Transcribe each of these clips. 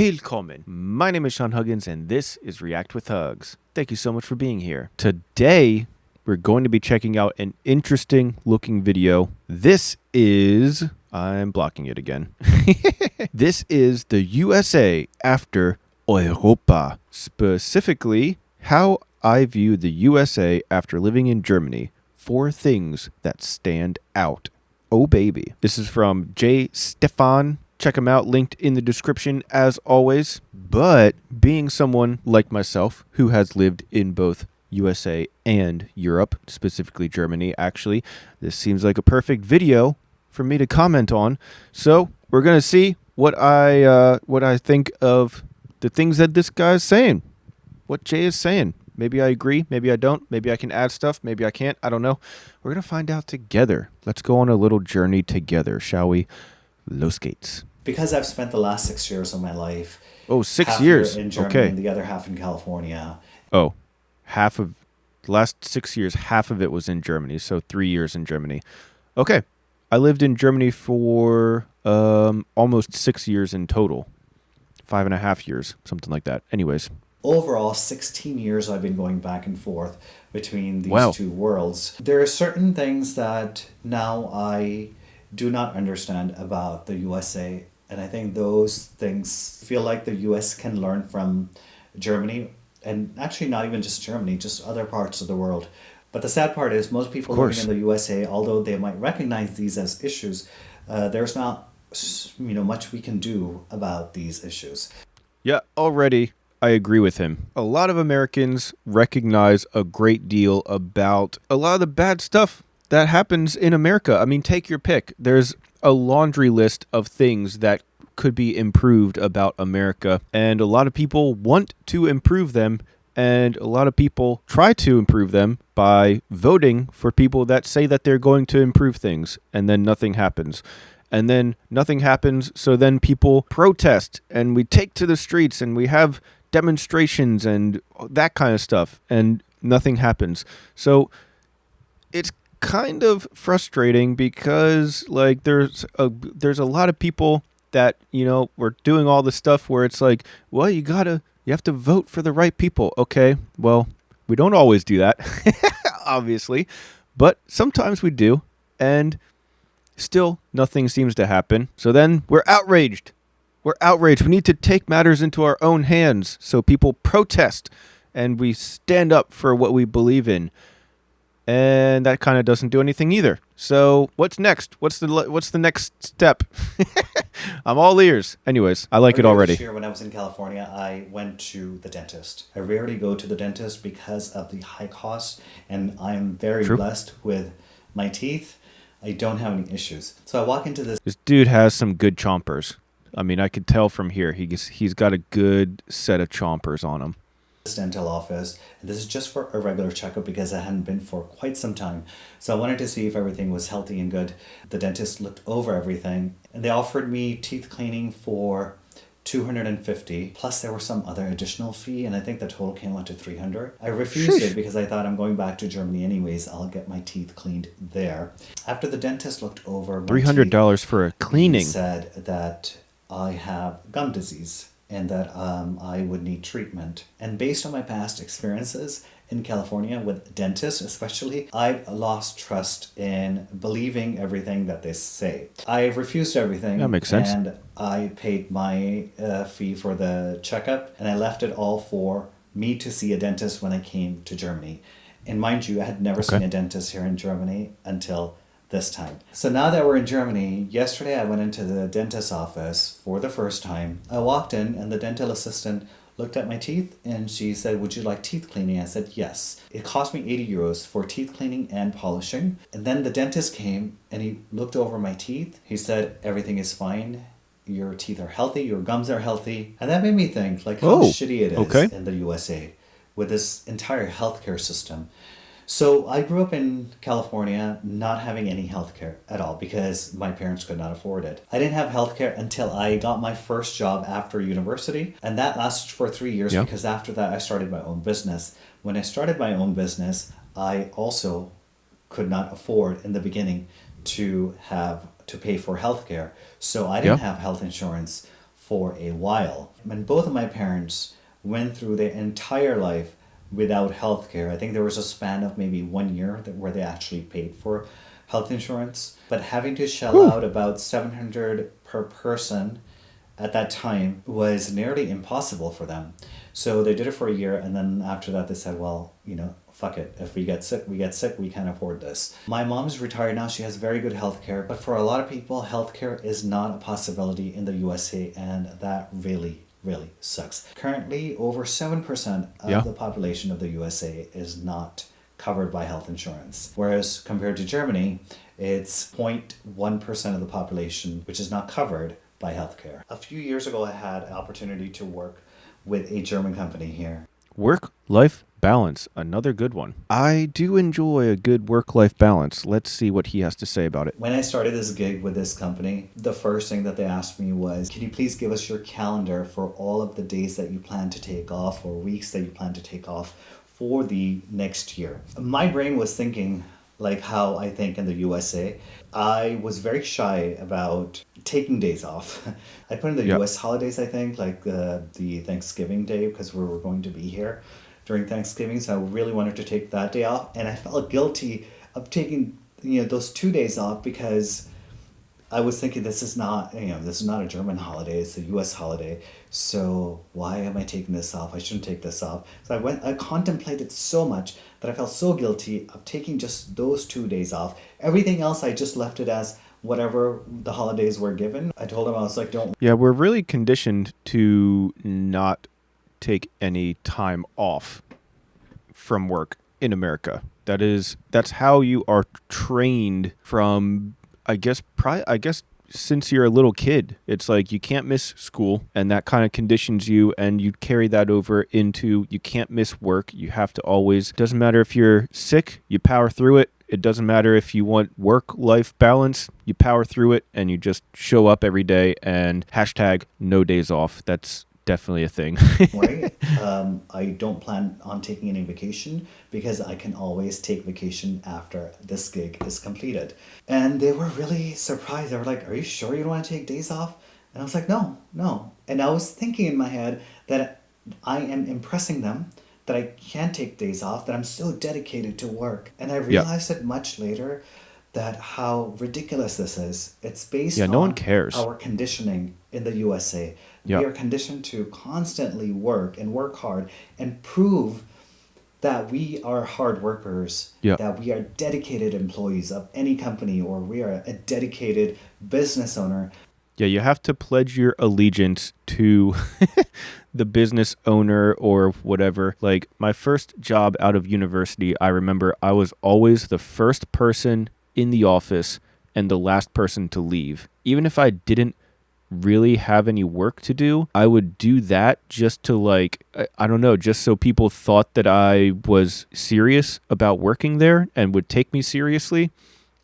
Willkommen. My name is Sean Huggins, and this is React with Hugs. Thank you so much for being here. Today, we're going to be checking out an interesting looking video. I'm blocking it again. This is the USA after Europa. Specifically, how I view the USA after living in Germany. 4 things that stand out. Oh, baby. This is from J. Stefan. Check him out, linked in the description as always. But being someone like myself who has lived in both USA and Europe, specifically Germany, actually, this seems like a perfect video for me to comment on. So we're going to see what I think of the things that this guy is saying, what Jay is saying. Maybe I agree, maybe I don't, maybe I can add stuff, maybe I can't, I don't know. We're going to find out together. Let's go on a little journey together, shall we? Los gates. Because I've spent the last 6 years of my life. Oh, 6 half years. In Germany Okay. and the other half in California. Oh, half of the last 6 years, half of it was in Germany. So 3 years in Germany. Okay. I lived in Germany for almost 6 years in total. 5.5 years, something like that. Anyways. Overall, 16 years I've been going back and forth between these two worlds. There are certain things that now I do not understand about the USA. And I think those things feel like the US can learn from Germany. And actually not even just Germany, just other parts of the world. But the sad part is most people living in the USA, although they might recognize these as issues, there's not much we can do about these issues. Yeah, already I agree with him. A lot of Americans recognize a great deal about a lot of the bad stuff that happens in America. I mean, take your pick. There's a laundry list of things that could be improved about America, and a lot of people want to improve them, and a lot of people try to improve them by voting for people that say that they're going to improve things, and then nothing happens. And then nothing happens, so then people protest, and we take to the streets, and we have demonstrations and that kind of stuff, and nothing happens. So it's kind of frustrating because like there's a lot of people that, we're doing all this stuff where it's like, well, you have to vote for the right people. Okay, well, we don't always do that, obviously, but sometimes we do, and still nothing seems to happen. So then we're outraged. We need to take matters into our own hands. So people protest and we stand up for what we believe in. And that kind of doesn't do anything either. So what's next? What's the next step? I'm all ears. Anyways, I like it already. This year when I was in California, I went to the dentist. I rarely go to the dentist because of the high cost, and I'm very blessed with my teeth. I don't have any issues. So I walk into this dude has some good chompers. I mean, I could tell from here. He's got a good set of chompers on him. Dental office. This is just for a regular checkup because I hadn't been for quite some time. So I wanted to see if everything was healthy and good. The dentist looked over everything and they offered me teeth cleaning for $250, plus there were some other additional fee, and I think the total came out to $300. I refused it because I thought I'm going back to Germany anyways. I'll get my teeth cleaned there. After the dentist looked over my $300 for a cleaning. He said that I have gum disease and that I would need treatment. And based on my past experiences in California with dentists especially, I've lost trust in believing everything that they say. I refused everything. That makes sense. And I paid my fee for the checkup, and I left it all for me to see a dentist when I came to Germany. And mind you, I had never seen a dentist here in Germany until this time. So now that we're in Germany, yesterday I went into the dentist's office for the first time. I walked in and the dental assistant looked at my teeth and she said, "Would you like teeth cleaning?" I said, "Yes." It cost me 80 euros for teeth cleaning and polishing. And then the dentist came and he looked over my teeth. He said, "Everything is fine. Your teeth are healthy. Your gums are healthy." And that made me think like how shitty it is in the USA with this entire healthcare system. So I grew up in California not having any healthcare at all because my parents could not afford it. I didn't have healthcare until I got my first job after university, and that lasted for 3 years because after that I started my own business. When I started my own business, I also could not afford in the beginning to pay for healthcare. So I didn't have health insurance for a while. And both of my parents went through their entire life without health care. I think there was a span of maybe 1 year where they actually paid for health insurance, but having to shell out about 700 per person at that time was nearly impossible for them. So they did it for a year, and then after that they said, well, fuck it. If we get sick, we get sick. We can't afford this. My mom's retired now. She has very good health care, but for a lot of people, health care is not a possibility in the USA, and that really, really sucks. Currently, over 7% of the population of the USA is not covered by health insurance. Whereas compared to Germany, it's 0.1% of the population which is not covered by healthcare. A few years ago, I had an opportunity to work with a German company here. Work-life balance, another good one. I do enjoy a good work-life balance. Let's see what he has to say about it. When I started this gig with this company, the first thing that they asked me was, can you please give us your calendar for all of the days that you plan to take off or weeks that you plan to take off for the next year? My brain was thinking like how I think in the USA. I was very shy about taking days off. I put in the US holidays, I think, like the Thanksgiving day, because we were going to be here during Thanksgiving. So I really wanted to take that day off. And I felt guilty of taking, those 2 days off because I was thinking this is not a German holiday, it's a US holiday. So why am I taking this off? I shouldn't take this off. So I contemplated so much that I felt so guilty of taking just those 2 days off. Everything else, I just left it as whatever the holidays were given. I told him, I was like, don't. Yeah, we're really conditioned to not take any time off from work in America. That's how you are trained from, I guess since you're a little kid. It's like you can't miss school, and that kind of conditions you, and you carry that over into you can't miss work. You have to always, doesn't matter if you're sick, you power through it. It doesn't matter if you want work-life balance, you power through it, and you just show up every day and #no days off. That's definitely a thing. Right? I don't plan on taking any vacation because I can always take vacation after this gig is completed. And they were really surprised. They were like, are you sure you don't want to take days off? And I was like, no. And I was thinking in my head that I am impressing them, that I can take days off, that I'm so dedicated to work. And I realized it much later that how ridiculous this is. It's based on no one cares. Our conditioning in the USA. We are conditioned to constantly work and work hard and prove that we are hard workers, that we are dedicated employees of any company, or we are a dedicated business owner. Yeah, you have to pledge your allegiance to the business owner or whatever. Like my first job out of university, I remember I was always the first person in the office and the last person to leave. Even if I didn't really have any work to do, I would do that just to I don't know, just so people thought that I was serious about working there and would take me seriously.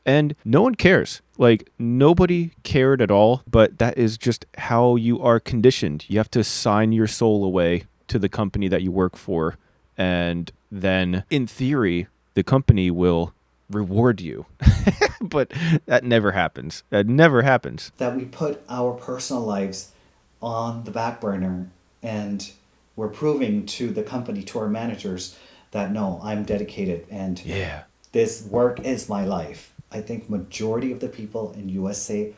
And no one cares. Like nobody cared at all, but that is just how you are conditioned. You have to sign your soul away to the company that you work for. And then in theory, the company will reward you. But that never happens. That we put our personal lives on the back burner, and we're proving to the company, to our managers, that no, I'm dedicated and this work is my life. I think majority of the people in USA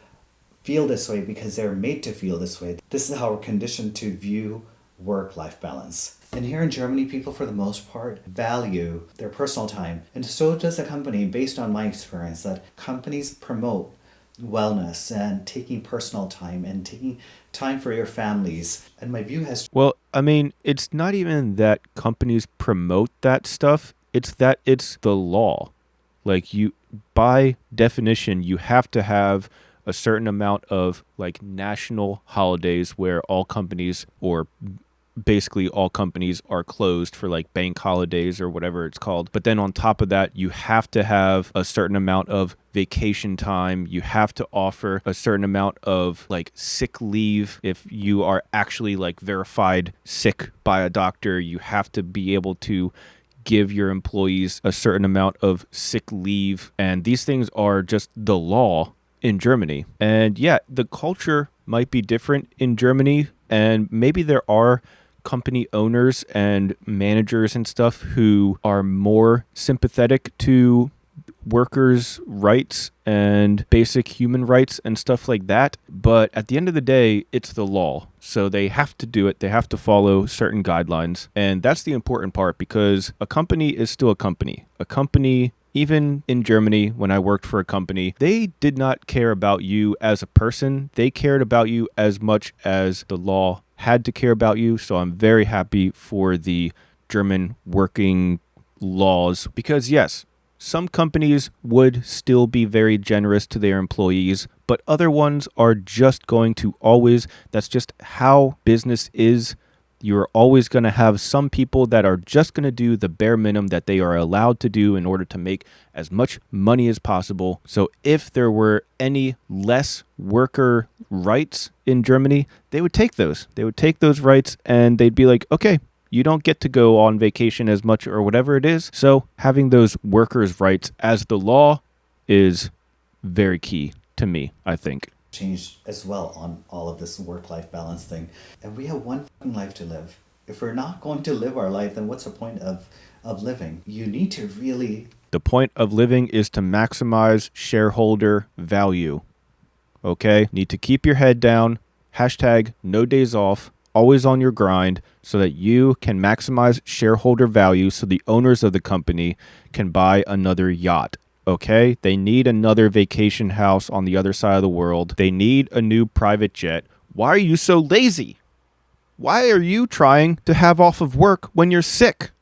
feel this way because they're made to feel this way. This is how we're conditioned to view work-life balance. And here in Germany, people for the most part value their personal time. And so does the company, based on my experience, that companies promote wellness and taking personal time and taking time for your families. And my view has... Well, I mean, it's not even that companies promote that stuff. It's that it's the law. Like you, by definition, you have to have a certain amount of like national holidays where all companies, or basically all companies, are closed for like bank holidays or whatever it's called. But then on top of that, you have to have a certain amount of vacation time. You have to offer a certain amount of like sick leave. If you are actually like verified sick by a doctor, you have to be able to give your employees a certain amount of sick leave. And these things are just the law in Germany. And yeah, the culture might be different in Germany, and maybe there are company owners and managers and stuff who are more sympathetic to workers' rights and basic human rights and stuff like that. But at the end of the day, it's the law. So they have to do it. They have to follow certain guidelines. And that's the important part, because a company is still a company. A company, even in Germany, when I worked for a company, they did not care about you as a person. They cared about you as much as the law had to care about you. So I'm very happy for the German working laws, because yes, some companies would still be very generous to their employees, but other ones are just going to always, that's just how business is. You're always going to have some people that are just going to do the bare minimum that they are allowed to do in order to make as much money as possible. So if there were any less worker rights in Germany, they would take those. They would take those rights and they'd be like, okay, you don't get to go on vacation as much or whatever it is. So having those workers' rights as the law is very key to me, I think. Change as well on all of this work-life balance thing. And we have one fucking life to live. If we're not going to live our life, then what's the point of living? You need to really... The point of living is to maximize shareholder value. Okay? Need to keep your head down. Hashtag no days off. Always on your grind, so that you can maximize shareholder value so the owners of the company can buy another yacht. Okay? They need another vacation house on the other side of the world. They need a new private jet. Why are you so lazy? Why are you trying to have off of work when you're sick?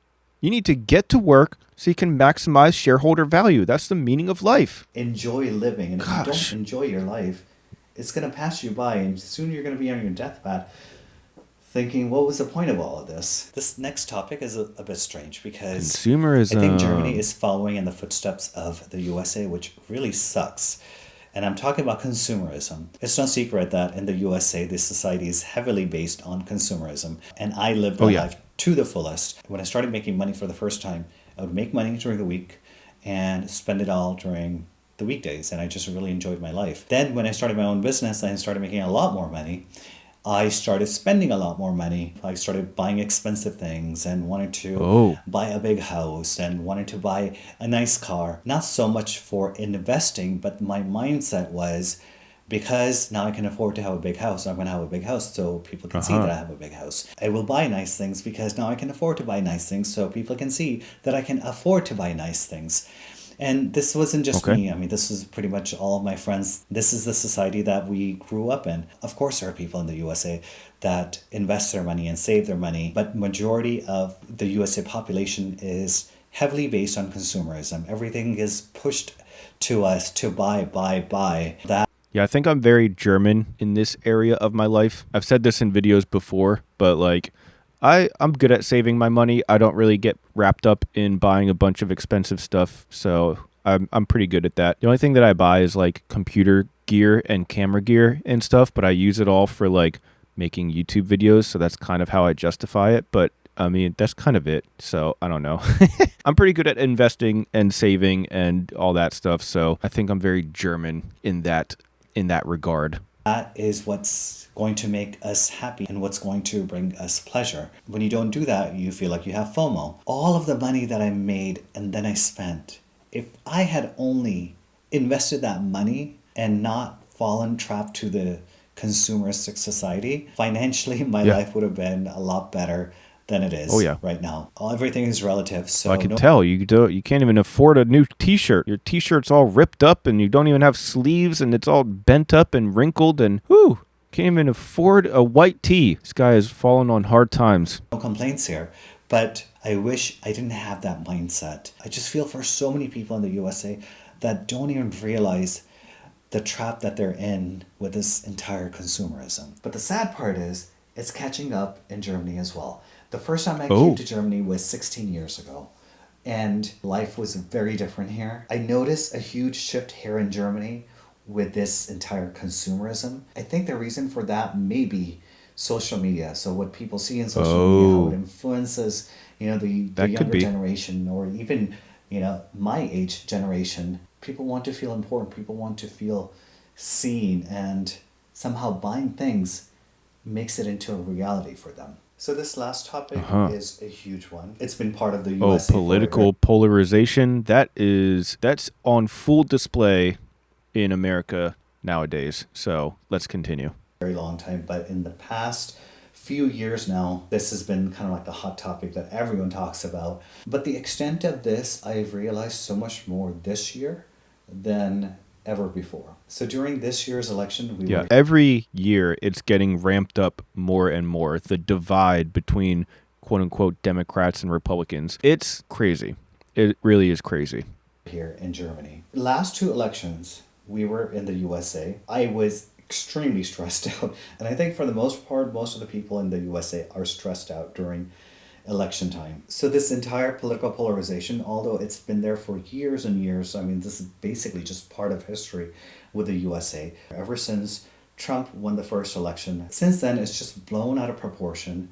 You need to get to work so you can maximize shareholder value. That's the meaning of life. Enjoy living. And if you don't enjoy your life, it's going to pass you by, and soon you're going to be on your deathbed thinking, what was the point of all of this? This next topic is a bit strange, because Consumerism. I think Germany is following in the footsteps of the USA, which really sucks. And I'm talking about consumerism. It's no secret that in the USA, this society is heavily based on consumerism. And I lived my life to the fullest. When I started making money for the first time, I would make money during the week and spend it all during the weekdays. And I just really enjoyed my life. Then when I started my own business and started making a lot more money, I started spending a lot more money. I started buying expensive things and wanted to buy a big house and wanted to buy a nice car. Not so much for investing, but my mindset was, because now I can afford to have a big house, I'm going to have a big house so people can see that I have a big house. I will buy nice things because now I can afford to buy nice things so people can see that I can afford to buy nice things. And this wasn't just me. I mean, this was pretty much all of my friends. This is the society that we grew up in. Of course, there are people in the USA that invest their money and save their money, but majority of the USA population is heavily based on consumerism. Everything is pushed to us to buy. Yeah, I think I'm very German in this area of my life. I've said this in videos before, but like, I'm good at saving my money. I don't really get wrapped up in buying a bunch of expensive stuff, so I'm pretty good at that. The only thing that I buy is like computer gear and camera gear and stuff, but I use it all for like making YouTube videos, so that's kind of how I justify it. But I mean, that's kind of it. So I don't know. I'm pretty good at investing and saving and all that stuff, so I think I'm very German in that regard. That is what's going to make us happy and what's going to bring us pleasure. When you don't do that, you feel like you have FOMO. All of the money that I made and then I spent, if I had only invested that money and not fallen trapped to the consumeristic society, financially my life would have been a lot better than it is right now. Everything is relative. So I can tell you can't even afford a new t-shirt. Your t-shirt's all ripped up and you don't even have sleeves and it's all bent up and wrinkled and can't even afford a white tee. This guy has fallen on hard times. No complaints here, but I wish I didn't have that mindset. I just feel for so many people in the USA that don't even realize the trap that they're in with this entire consumerism. But the sad part is it's catching up in Germany as well. The first time I came to Germany was 16 years ago, and life was very different here. I noticed a huge shift here in Germany with this entire consumerism. I think the reason for that may be social media. So what people see in social media, how it influences, the younger generation, or even, my age generation. People want to feel important. People want to feel seen, and somehow buying things makes it into a reality for them. So this last topic Uh-huh. is a huge one. It's been part of the Oh, USA for a very, political polarization. That's on full display in America nowadays. So let's continue. very long time, but in the past few years now, this has been kind of like the hot topic that everyone talks about. But the extent of this, I've realized so much more this year than ever before. So during this year's election, we Yeah, were every year it's getting ramped up more and more. The divide between quote unquote Democrats and Republicans. It's crazy. It really is crazy. here in Germany. Last two elections, we were in the USA. I was extremely stressed out. And I think for the most part, most of the people in the USA are stressed out during election time. So this entire political polarization, although it's been there for years and years, I mean, this is basically just part of history with the USA. Ever since Trump won the first election, since then it's just blown out of proportion.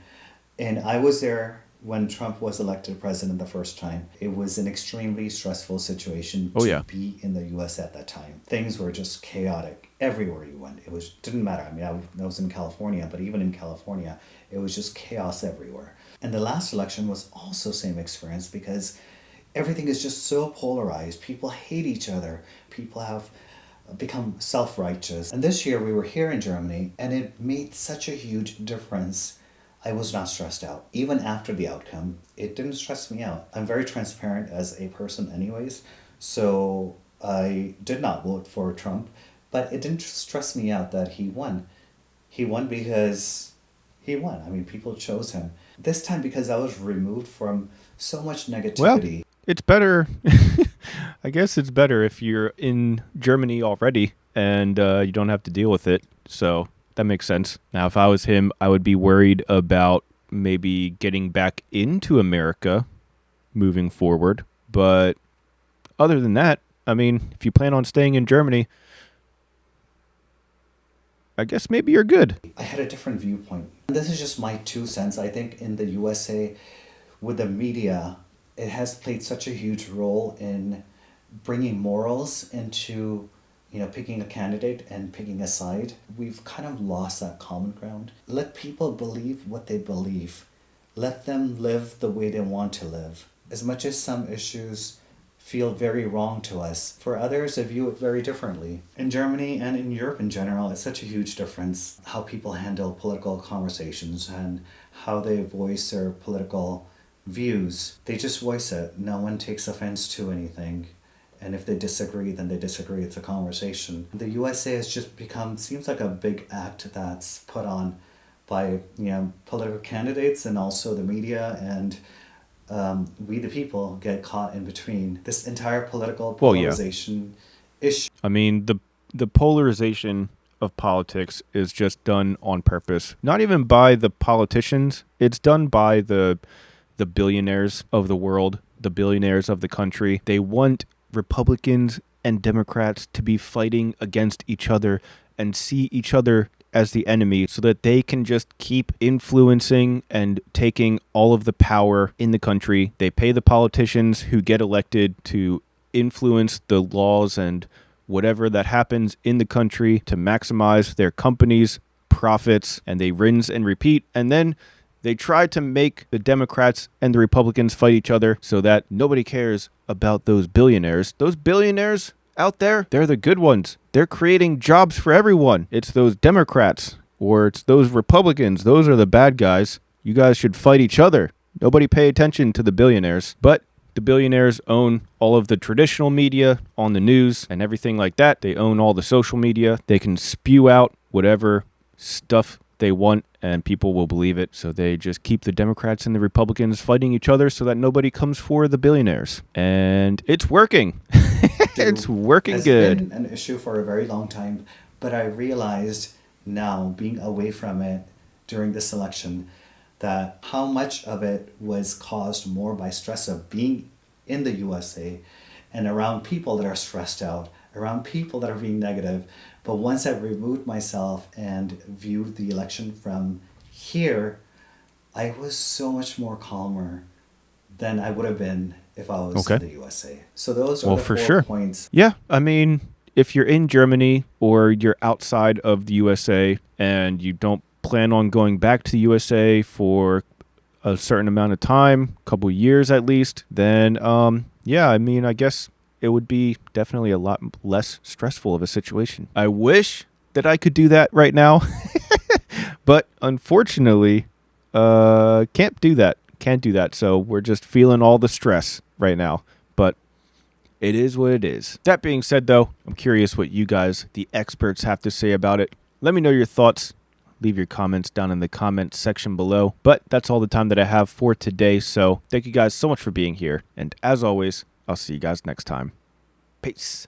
And I was there when Trump was elected president the first time. It was an extremely stressful situation Oh to yeah. be in the US at that time. Things were just chaotic everywhere you went. It was didn't matter. I mean, I was in California, but even in California, it was just chaos everywhere. And the last election was also same experience because everything is just so polarized. People hate each other. People have become self-righteous. And this year we were here in Germany and it made such a huge difference. I was not stressed out. Even after the outcome, it didn't stress me out. I'm very transparent as a person anyways, so I did not vote for Trump, but it didn't stress me out that he won. He won because he won. I mean, people chose him. This time because I was removed from so much Well, negativity. it's better. I guess it's better if you're in Germany already and you don't have to deal with it. So that makes sense. Now, if I was him, I would be worried about maybe getting back into America moving forward. But other than that, I mean, if you plan on staying in Germany, I guess maybe you're good. I had a different viewpoint. This is just my 2 cents. I think in the USA, with the media, it has played such a huge role in bringing morals into, picking a candidate and picking a side. We've kind of lost that common ground. Let people believe what they believe. Let them live the way they want to live. As much as some issues feel very wrong to us, for others they view it very differently. In Germany and in Europe in general, it's such a huge difference how people handle political conversations and how they voice their political views. They just voice it. No one takes offense to anything. And if they disagree, then they disagree. It's a conversation. The USA has just become, seems like a big act that's put on by, political candidates and also the media, and we the people get caught in between this entire political Well, yeah. polarization issue. I mean, the polarization of politics is just done on purpose. Not even by the politicians. It's done by the billionaires of the world, the billionaires of the country. They want Republicans and Democrats to be fighting against each other and see each other as the enemy so that they can just keep influencing and taking all of the power in the country. They pay the politicians who get elected to influence the laws and whatever that happens in the country to maximize their companies' profits, and they rinse and repeat. And then they try to make the Democrats and the Republicans fight each other so that nobody cares about those billionaires. Those billionaires out there, they're the good ones. They're creating jobs for everyone. It's those Democrats or it's those Republicans. Those are the bad guys. You guys should fight each other. Nobody pay attention to the billionaires. But the billionaires own all of the traditional media on the news and everything like that. They own all the social media. They can spew out whatever stuff they want and people will believe it. So they just keep the Democrats and the Republicans fighting each other so that nobody comes for the billionaires. And it's working. It's working good. It's been an issue for a very long time, but I realized now, being away from it during this election, that how much of it was caused more by stress of being in the USA and around people that are stressed out, around people that are being negative. But once I removed myself and viewed the election from here, I was so much more calmer than I would have been if I was Okay. in the USA. So those are Well, the for 4 sure. points. Yeah, I mean, if you're in Germany or you're outside of the USA and you don't plan on going back to the USA for a certain amount of time, couple years at least, then yeah, I mean, I guess it would be definitely a lot less stressful of a situation. I wish that I could do that right now, but unfortunately, can't do that. Can't do that. So we're just feeling all the stress right now. But it is what it is. That being said, though, I'm curious what you guys, the experts, have to say about it. Let me know your thoughts. Leave your comments down in the comments section below. But that's all the time that I have for today. So thank you guys so much for being here. And as always, I'll see you guys next time. Peace.